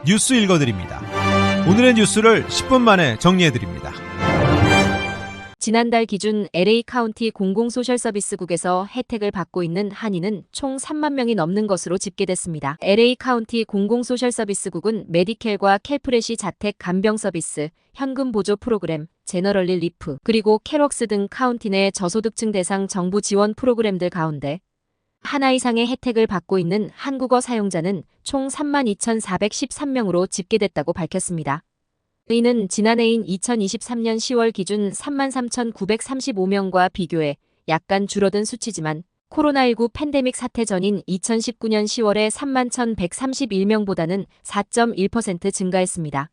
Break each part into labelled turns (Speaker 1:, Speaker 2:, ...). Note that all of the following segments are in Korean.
Speaker 1: 뉴스 읽어드립니다. 오늘의 뉴스를 10분 만에 정리해드립니다.
Speaker 2: 지난달 기준 LA 카운티 공공소셜서비스국에서 혜택을 받고 있는 한인은 총 3만 명이 넘는 것으로 집계됐습니다. LA 카운티 공공소셜서비스국은 메디켈과 캘프렛이 자택 간병 서비스, 현금 보조 프로그램, 제너럴리 리프, 그리고 캐럭스 등 카운티 내 저소득층 대상 정부 지원 프로그램들 가운데 하나 이상의 혜택을 받고 있는 한국어 사용자는 총 32,413명으로 집계됐다고 밝혔습니다. 이는 지난해인 2023년 10월 기준 33,935명과 비교해 약간 줄어든 수치지만 코로나19 팬데믹 사태 전인 2019년 10월의 31,131명보다는 4.1% 증가했습니다.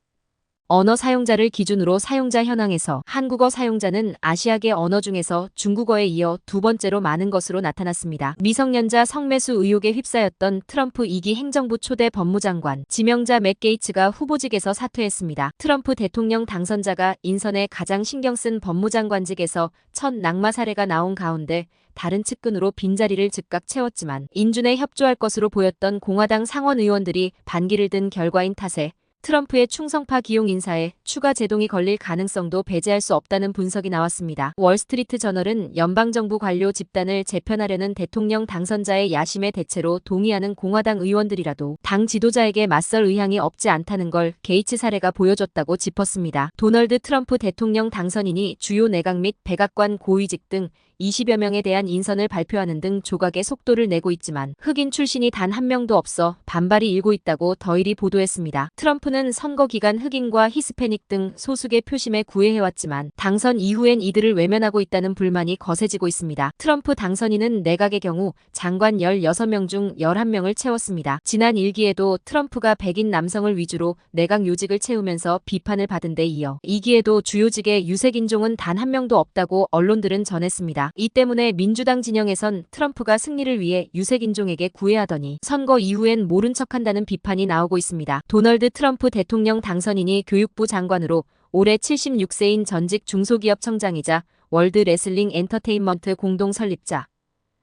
Speaker 2: 언어 사용자를 기준으로 사용자 현황에서 한국어 사용자는 아시아계 언어 중에서 중국어에 이어 두 번째로 많은 것으로 나타났습니다. 미성년자 성매수 의혹에 휩싸였던 트럼프 2기 행정부 초대 법무장관 지명자 맷 게이츠가 후보직에서 사퇴했습니다. 트럼프 대통령 당선자가 인선에 가장 신경 쓴 법무장관직에서 첫 낙마 사례가 나온 가운데 다른 측근으로 빈자리를 즉각 채웠지만 인준에 협조할 것으로 보였던 공화당 상원 의원들이 반기를 든 결과인 탓에 트럼프의 충성파 기용 인사에 추가 제동이 걸릴 가능성도 배제할 수 없다는 분석이 나왔습니다. 월스트리트 저널은 연방정부 관료 집단을 재편하려는 대통령 당선자의 야심의 대체로 동의하는 공화당 의원들이라도 당 지도자에게 맞설 의향이 없지 않다는 걸 게이츠 사례가 보여줬다고 짚었습니다. 도널드 트럼프 대통령 당선인이 주요 내각 및 백악관 고위직 등 20여 명에 대한 인선을 발표하는 등 조각의 속도를 내고 있지만 흑인 출신이 단 한 명도 없어 반발이 일고 있다고 더일이 보도했습니다. 트럼프는 선거 기간 흑인과 히스패닉 등 소수계 표심에 구애해왔지만 당선 이후엔 이들을 외면하고 있다는 불만이 거세지고 있습니다. 트럼프 당선인은 내각의 경우 장관 16명 중 11명을 채웠습니다. 지난 1기에도 트럼프가 백인 남성을 위주로 내각 요직을 채우면서 비판을 받은 데 이어 2기에도 주요직에 유색인종은 단 한 명도 없다고 언론들은 전했습니다. 이 때문에 민주당 진영에선 트럼프가 승리를 위해 유색인종에게 구애하더니 선거 이후엔 모른 척한다는 비판이 나오고 있습니다. 도널드 트럼프 대통령 당선인이 교육부 장관으로 올해 76세인 전직 중소기업 청장이자 월드 레슬링 엔터테인먼트 공동 설립자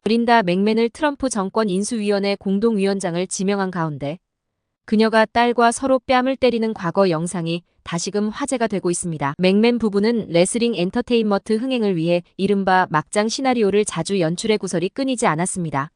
Speaker 2: 린다 맥맨을 트럼프 정권 인수위원회 공동위원장을 지명한 가운데 그녀가 딸과 서로 뺨을 때리는 과거 영상이 다시금 화제가 되고 있습니다. 맥맨 부부는 레슬링 엔터테인먼트 흥행을 위해 이른바 막장 시나리오를 자주 연출해 구설이 끊이지 않았습니다.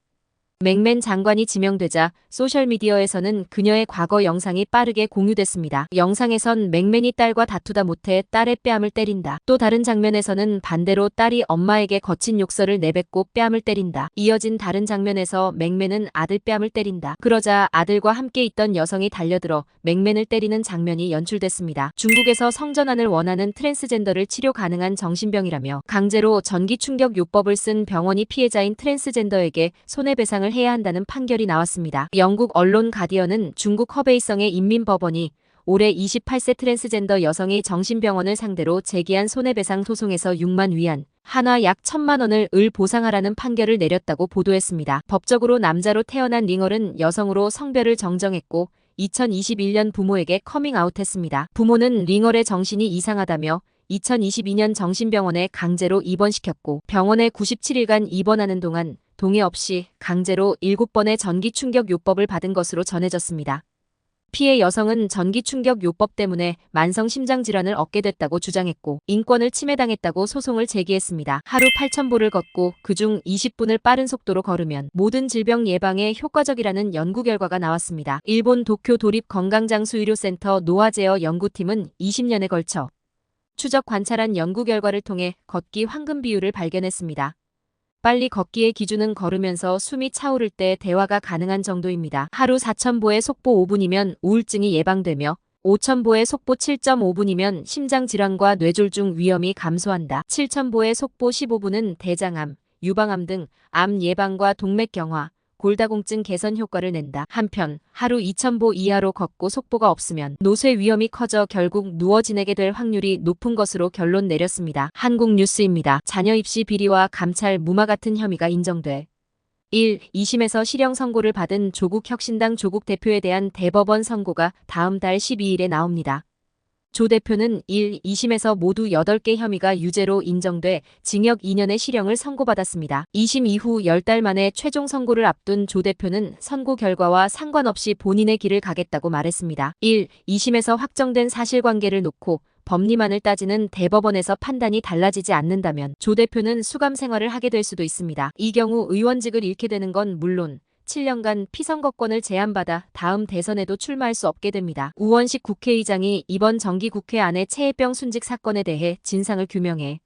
Speaker 2: 맥맨 장관이 지명되자 소셜미디어에서는 그녀의 과거 영상이 빠르게 공유됐습니다. 영상에선 맥맨이 딸과 다투다 못해 딸의 뺨을 때린다. 또 다른 장면에서는 반대로 딸이 엄마에게 거친 욕설을 내뱉고 뺨을 때린다. 이어진 다른 장면에서 맥맨은 아들 뺨을 때린다. 그러자 아들과 함께 있던 여성이 달려들어 맥맨을 때리는 장면이 연출됐습니다. 중국에서 성전환을 원하는 트랜스젠더를 치료 가능한 정신병이라며 강제로 전기충격요법을 쓴 병원이 피해자인 트랜스젠더에게 손해배상을 해야 한다는 판결이 나왔습니다. 영국 언론 가디언은 중국 허베이성의 인민법원이 올해 28세 트랜스젠더 여성이 정신병원을 상대로 제기한 손해배상 소송에서 6만 위안, 한화 약 1,000만 원을 을 보상하라는 판결을 내렸다고 보도했습니다. 법적으로 남자로 태어난 링얼은 여성으로 성별을 정정했고 2021년 부모에게 커밍아웃했습니다. 부모는 링얼의 정신이 이상하다며 2022년 정신병원에 강제로 입원시켰고 병원에 97일간 입원하는 동안 동의 없이 강제로 7번의 전기충격요법을 받은 것으로 전해졌습니다. 피해 여성은 전기충격요법 때문에 만성심장질환을 얻게 됐다고 주장했고 인권을 침해당했다고 소송을 제기했습니다. 하루 8,000보를 걷고 그중 20분을 빠른 속도로 걸으면 모든 질병 예방에 효과적이라는 연구 결과가 나왔습니다. 일본 도쿄 도립건강장수의료센터 노아제어 연구팀은 20년에 걸쳐 추적 관찰한 연구 결과를 통해 걷기 황금 비율을 발견했습니다. 빨리 걷기의 기준은 걸으면서 숨이 차오를 때 대화가 가능한 정도입니다. 하루 4,000보의 속보 5분이면 우울증이 예방되며 5,000보의 속보 7.5분이면 심장질환과 뇌졸중 위험이 감소한다. 7,000보의 속보 15분은 대장암, 유방암 등 암 예방과 동맥경화, 골다공증 개선 효과를 낸다. 한편 하루 2,000보 이하로 걷고 속보가 없으면 노쇠 위험이 커져 결국 누워 지내게 될 확률이 높은 것으로 결론 내렸습니다. 한국뉴스입니다. 자녀 입시 비리와 감찰 무마 같은 혐의가 인정돼 1. 2심에서 실형 선고를 받은 조국 혁신당 조국 대표에 대한 대법원 선고가 다음 달 12일에 나옵니다. 조 대표는 1, 2심에서 모두 8개 혐의가 유죄로 인정돼 징역 2년의 실형을 선고받았습니다. 2심 이후 10달 만에 최종 선고를 앞둔 조 대표는 선고 결과와 상관없이 본인의 길을 가겠다고 말했습니다. 1, 2심에서 확정된 사실관계를 놓고 법리만을 따지는 대법원에서 판단이 달라지지 않는다면 조 대표는 수감 생활을 하게 될 수도 있습니다. 이 경우 의원직을 잃게 되는 건 물론 7년간 피선거권을 제한받아 다음 대선에도 출마할 수 없게 됩니다. 우원식 국회의장이 이번 정기국회 안의 최혜병 순직 사건에 대해 진상을 규명해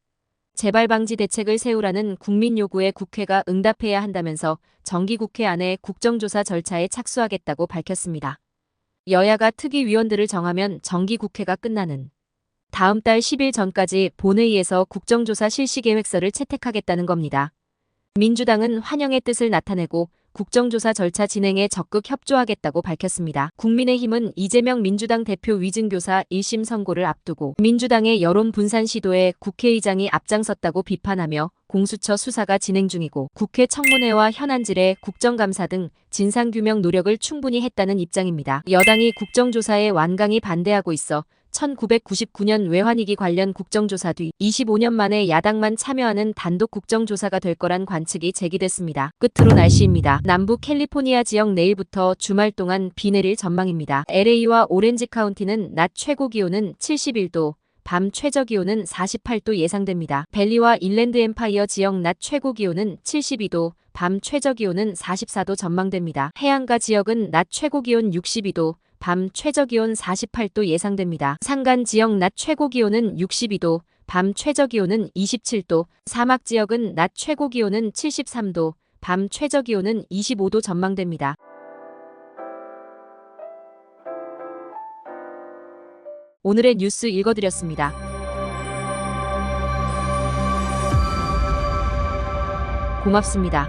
Speaker 2: 재발 방지 대책을 세우라는 국민 요구에 국회가 응답해야 한다면서 정기국회 안의 국정조사 절차에 착수하겠다고 밝혔습니다. 여야가 특위위원들을 정하면 정기국회가 끝나는 다음 달 10일 전까지 본회의에서 국정조사 실시계획서를 채택하겠다는 겁니다. 민주당은 환영의 뜻을 나타내고 국정조사 절차 진행에 적극 협조하겠다고 밝혔습니다. 국민의힘은 이재명 민주당 대표 위증교사 1심 선고를 앞두고 민주당의 여론 분산 시도에 국회의장이 앞장섰다고 비판하며 공수처 수사가 진행 중이고 국회 청문회와 현안질의 국정감사 등 진상규명 노력을 충분히 했다는 입장입니다. 여당이 국정조사에 완강히 반대하고 있어 1999년 외환위기 관련 국정조사 뒤 25년 만에 야당만 참여하는 단독 국정조사가 될 거란 관측이 제기됐습니다. 끝으로 날씨입니다. 남부 캘리포니아 지역 내일부터 주말 동안 비 내릴 전망입니다. LA와 오렌지 카운티는 낮 최고 기온은 71도, 밤 최저 기온은 48도 예상됩니다. 밸리와 인랜드 엠파이어 지역 낮 최고 기온은 72도, 밤 최저 기온은 44도 전망됩니다. 해안가 지역은 낮 최고 기온 62도, 밤 최저 기온 48도 예상됩니다. 산간 지역 낮 최고 기온은 62도, 밤 최저 기온은 27도, 사막 지역은 낮 최고 기온은 73도, 밤 최저 기온은 25도 전망됩니다. 오늘의 뉴스 읽어드렸습니다. 고맙습니다.